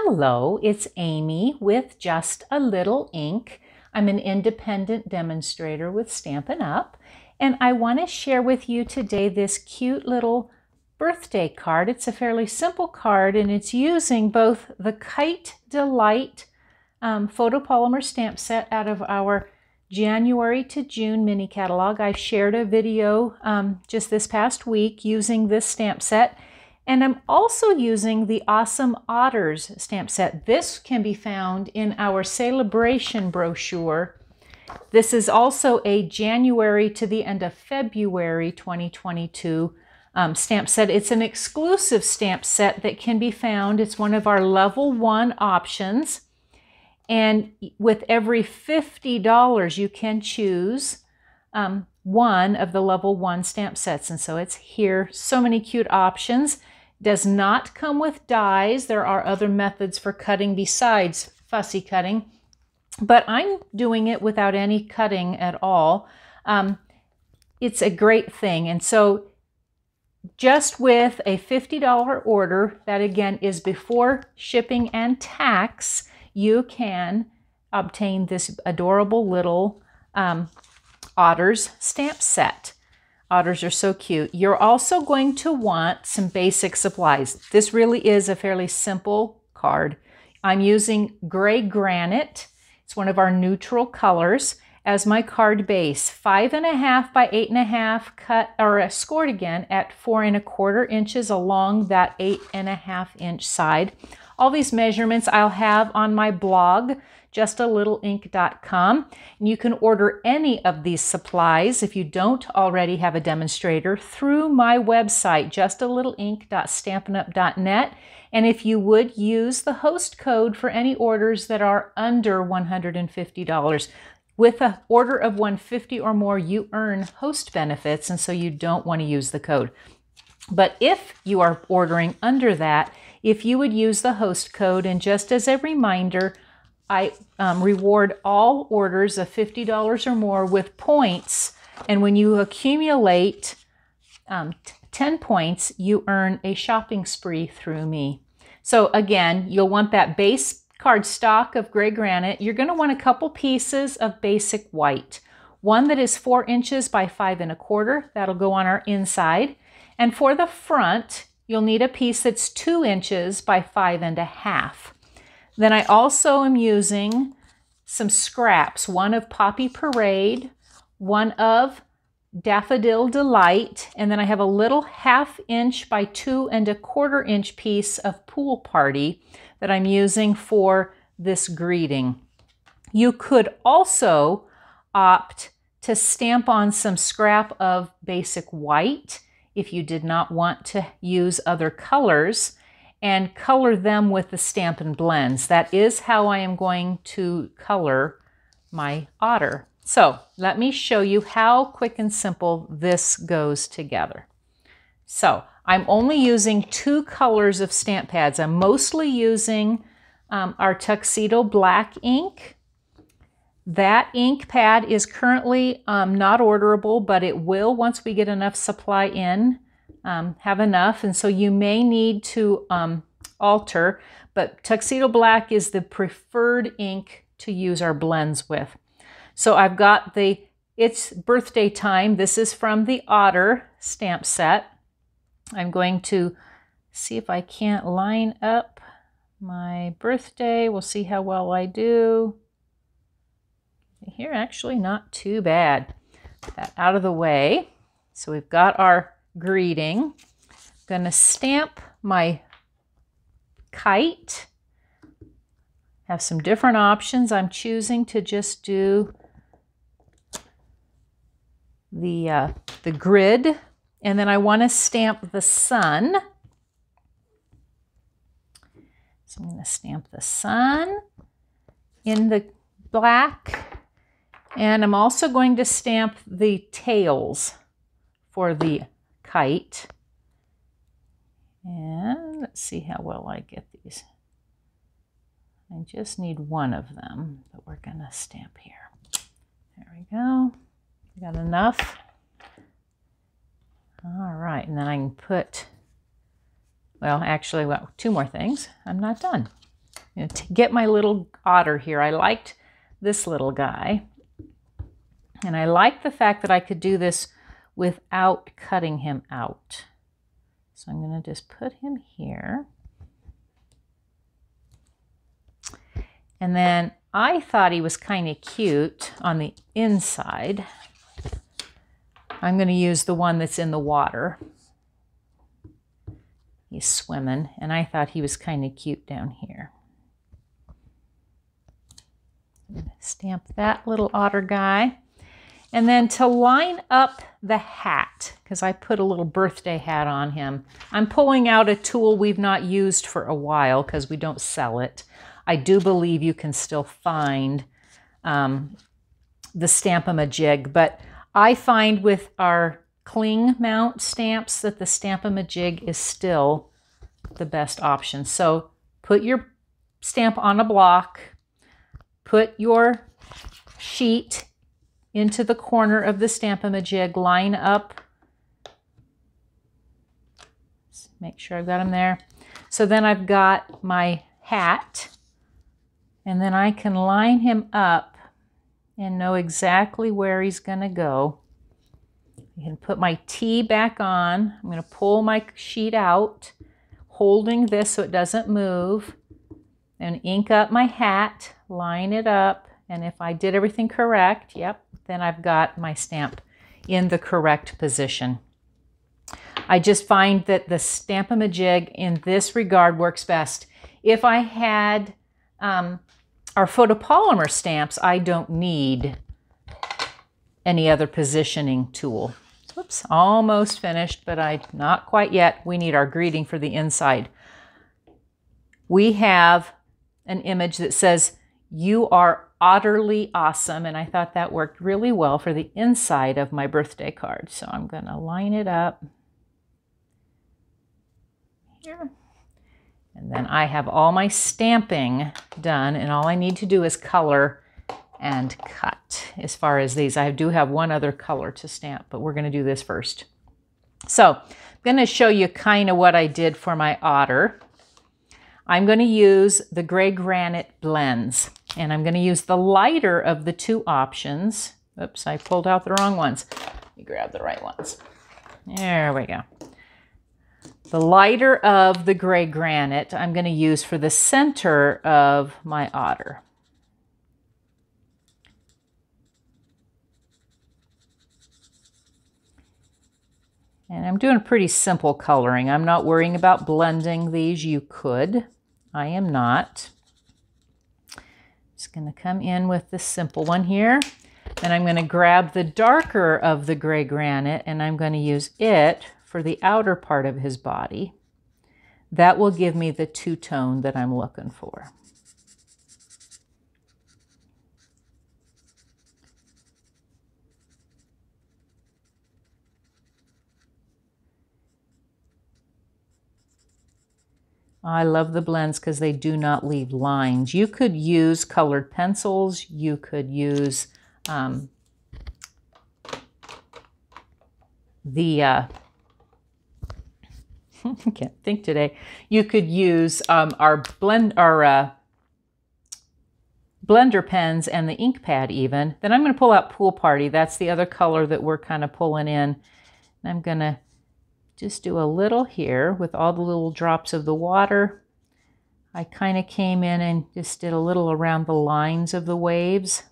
Hello, it's Amy with Just a Little Ink. I'm an independent demonstrator with Stampin' Up! And I want to share with you today this cute little birthday card. It's a fairly simple card and it's using both the Kite Delight photopolymer stamp set out of our January to June mini catalog. I shared a video just this past week using this stamp set. And I'm also using the Awesome Otters stamp set. This can be found in our Sale-a-Bration brochure. This is also a January to the end of February 2022 stamp set. It's an exclusive stamp set that can be found. It's one of our level 1 options. And with every $50, you can choose one of the level 1 stamp sets. And so it's here. So many cute options. Does not come with dies. There are other methods for cutting besides fussy cutting, but I'm doing it without any cutting at all. It's a great thing. And so just with a $50 order, that again is before shipping and tax, you can obtain this adorable little Otters stamp set. Otters are so cute. You're also going to want some basic supplies. This really is a fairly simple card. I'm using gray granite. It's one of our neutral colors as my card base. 5.5 by 8.5 cut or scored again at 4 1/4 inches along that 8.5 inch side. All these measurements I'll have on my blog, justalittleink.com. And you can order any of these supplies if you don't already have a demonstrator through my website, justalittleink.stampinup.net. And if you would use the host code for any orders that are under $150. With an order of $150 or more, you earn host benefits, and so you don't want to use the code. But if you are ordering under that, if you would use the host code, and just as a reminder, I reward all orders of $50 or more with points. And when you accumulate 10 points, you earn a shopping spree through me. So again, you'll want that base cardstock of gray granite. You're going to want a couple pieces of basic white. One that is 4 inches by 5 1/4. That'll go on our inside. And for the front, you'll need a piece that's 2 inches by 5 1/2. Then I also am using some scraps, one of Poppy Parade, one of Daffodil Delight, and then I have a little 1/2 inch by 2 1/4 inch piece of Pool Party that I'm using for this greeting. You could also opt to stamp on some scrap of basic white if you did not want to use other colors, and color them with the Stampin' blends. That is how I am going to color my otter. So let me show you how quick and simple this goes together. So I'm only using 2 colors of stamp pads. I'm mostly using our Tuxedo Black ink. That ink pad is currently not orderable, but it will, once we get enough supply in, have enough, and so you may need to alter, but Tuxedo Black is the preferred ink to use our blends with. So I've got It's Birthday Time. This is from the Otter stamp set. I'm going to see if I can't line up my birthday. We'll see how well I do. Here, actually not too bad. Put that out of the way. So we've got our greeting. I'm going to stamp my kite. Have some different options. I'm choosing to just do the grid, and then I want to stamp the sun. So I'm going to stamp the sun in the black, and I'm also going to stamp the tails for the kite. And let's see how well I get these. I just need one of them that we're going to stamp here. There we go. Got enough. All right, and then I can put, well, actually, 2 more things. I'm not done. To get my little otter here, I liked this little guy. And I like the fact that I could do this without cutting him out. So I'm going to just put him here. And then I thought he was kind of cute on the inside. I'm going to use the one that's in the water. He's swimming, and I thought he was kind of cute down here. Stamp that little otter guy. And then to line up the hat, because I put a little birthday hat on him, I'm pulling out a tool we've not used for a while because we don't sell it. I do believe you can still find the Stamp-A-Ma-Jig, but I find with our cling mount stamps that the Stamp-A-Ma-Jig is still the best option. So put your stamp on a block, put your sheet into the corner of the Stamp-A-Ma-Jig, line up, make sure I've got them there. So then I've got my hat, and then I can line him up and know exactly where he's going to go. I can put my T back on. I'm going to pull my sheet out, holding this so it doesn't move, and ink up my hat, line it up, and if I did everything correct, yep, then I've got my stamp in the correct position. I just find that the Stamp-A-Ma-Jig in this regard works best. If I had our photopolymer stamps, I don't need any other positioning tool. Whoops, almost finished, but not quite yet. We need our greeting for the inside. We have an image that says, "You are utterly awesome," and I thought that worked really well for the inside of my birthday card. So I'm going to line it up here. And then I have all my stamping done, and all I need to do is color and cut. As far as these, I do have one other color to stamp, but we're going to do this first. So I'm going to show you kind of what I did for my otter. I'm going to use the Gray Granite blends, and I'm going to use the lighter of the two options. Oops, I pulled out the wrong ones. Let me grab the right ones. There we go. The lighter of the Gray Granite I'm going to use for the center of my otter. And I'm doing pretty simple coloring. I'm not worrying about blending these. You could. I am not. Just going to come in with the simple one here. And I'm going to grab the darker of the Gray Granite, and I'm going to use it for the outer part of his body. That will give me the two-tone that I'm looking for. I love the blends because they do not leave lines. You could use colored pencils. You could use I can't think today. You could use our blender pens and the ink pad even. Then I'm going to pull out Pool Party. That's the other color that we're kind of pulling in. And I'm going to just do a little here with all the little drops of the water. I kind of came in and just did a little around the lines of the waves.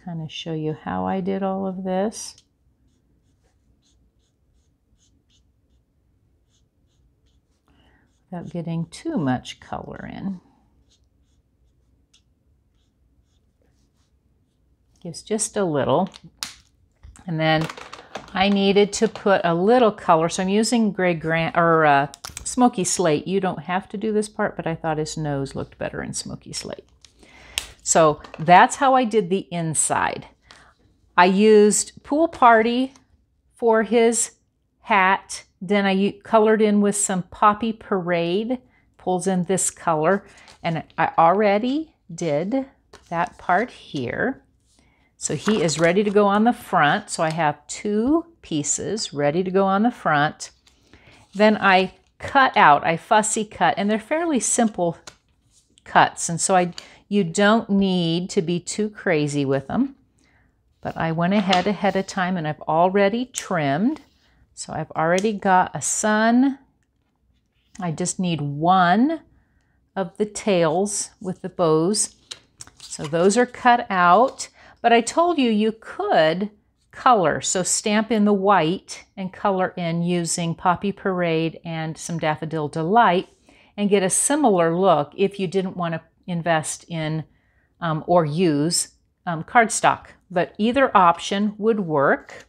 Kind of show you how I did all of this. Without getting too much color in. Gives just a little. And then I needed to put a little color, so I'm using Gray Granite or Smoky Slate. You don't have to do this part, but I thought his nose looked better in Smoky Slate. So that's how I did the inside. I used Pool Party for his hat. Then I colored in with some Poppy Parade, pulls in this color, and I already did that part here. So he is ready to go on the front. So I have two pieces ready to go on the front. Then I cut out. I fussy cut, and they're fairly simple cuts, and so you don't need to be too crazy with them. But I went ahead of time, and I've already trimmed. So I've already got a sun. I just need one of the tails with the bows. So those are cut out. But I told you you could color. So stamp in the white and color in using Poppy Parade and some Daffodil Delight and get a similar look if you didn't want to invest in or use cardstock. But either option would work.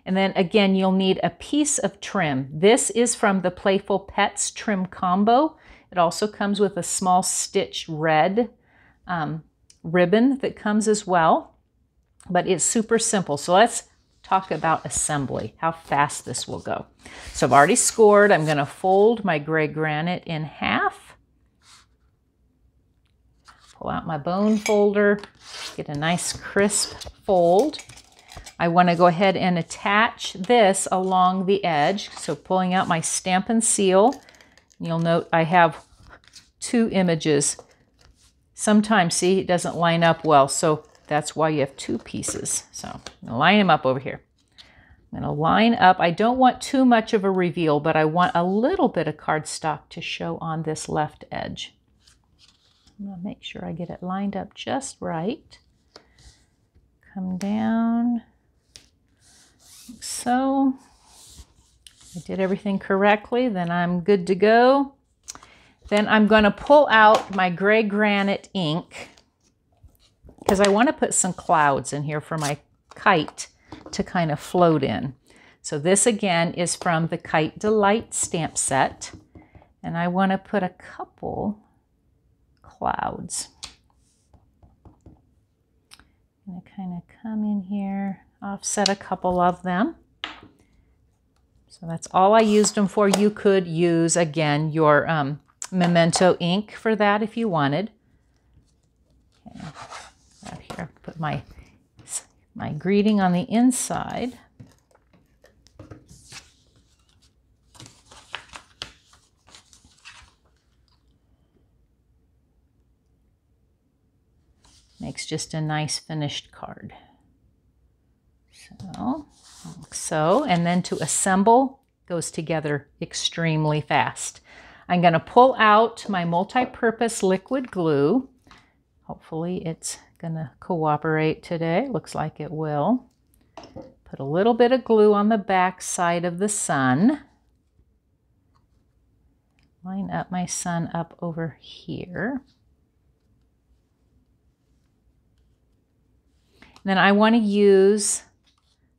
And then again, you'll need a piece of trim. This is from the Playful Pets Trim Combo. It also comes with a small stitch red ribbon that comes as well. But it's super simple. So let's talk about assembly, how fast this will go. So I've already scored. I'm going to fold my gray granite in half. Pull out my bone folder, get a nice crisp fold. I want to go ahead and attach this along the edge. So pulling out my Stampin' seal, you'll note I have two images. Sometimes, see, it doesn't line up well, so that's why you have two pieces. So I'm going to line them up over here. I'm going to line up. I don't want too much of a reveal, but I want a little bit of cardstock to show on this left edge. I'm going to make sure I get it lined up just right. Come down. Like so. I did everything correctly, then I'm good to go. Then I'm going to pull out my gray granite ink because I want to put some clouds in here for my kite to kind of float in. So this again is from the Kite Delight stamp set, and I want to put a couple clouds. I'm going to kind of come in here, offset a couple of them. So that's all I used them for. You could use, again, your Memento ink for that if you wanted. Okay. Out here, put my greeting on the inside. Makes just a nice finished card. So, and then to assemble goes together extremely fast. I'm going to pull out my multi-purpose liquid glue. Hopefully it's going to cooperate today. Looks like it will. Put a little bit of glue on the back side of the sun. Line up my sun up over here. Then I want to use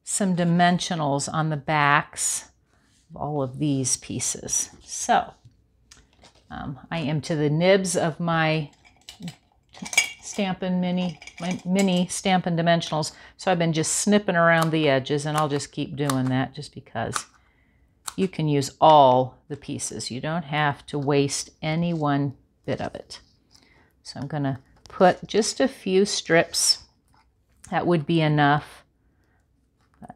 some dimensionals on the backs of all of these pieces. So I am to the nibs of my Stampin' mini Stampin' dimensionals. So I've been just snipping around the edges, and I'll just keep doing that just because you can use all the pieces. You don't have to waste any one bit of it. So I'm going to put just a few strips. That would be enough. But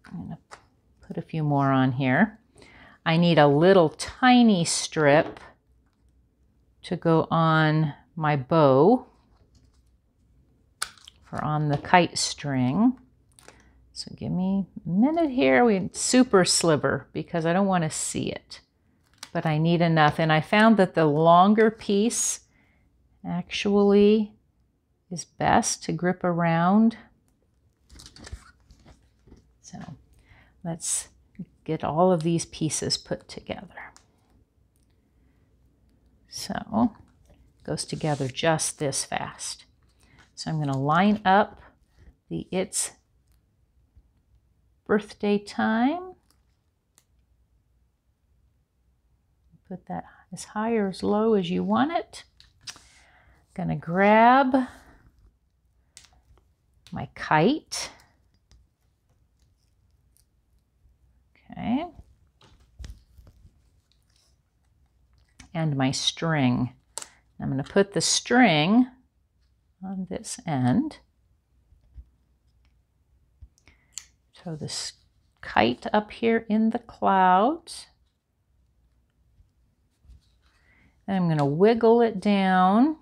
I'm going to put a few more on here. I need a little tiny strip to go on my bow for on the kite string. So give me a minute here. We super sliver because I don't want to see it, but I need enough. And I found that the longer piece actually is best to grip around. So let's get all of these pieces put together. So it goes together just this fast. So I'm going to line up the It's Birthday Time. Put that as high or as low as you want it. Going to grab my kite. Okay. And my string. I'm going to put the string on this end. Throw this kite up here in the clouds. And I'm going to wiggle it down.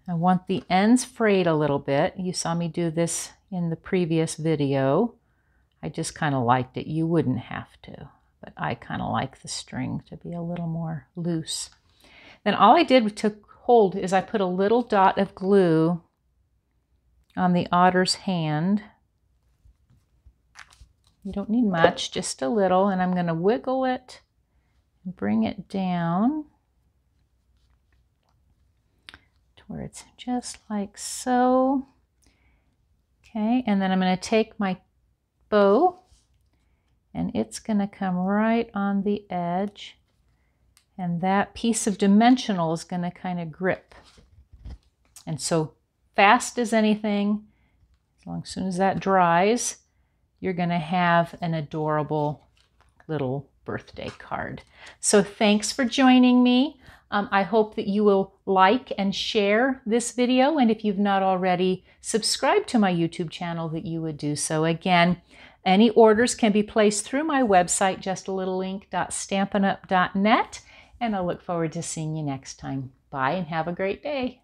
I want the ends frayed a little bit. You saw me do this in the previous video. I just kind of liked it. You wouldn't have to, but I kind of like the string to be a little more loose. Then all I did to hold is I put a little dot of glue on the otter's hand. You don't need much, just a little, and I'm going to wiggle it and bring it down to where it's just like so. Okay, and then I'm going to take my bow and it's going to come right on the edge, and that piece of dimensional is going to kind of grip. And so fast as anything, as soon as that dries, you're going to have an adorable little birthday card. So thanks for joining me. I hope that you will like and share this video, and if you've not already subscribed to my YouTube channel, that you would do so. Again, any orders can be placed through my website, justalittlelink.stampinup.net, and I look forward to seeing you next time. Bye and have a great day.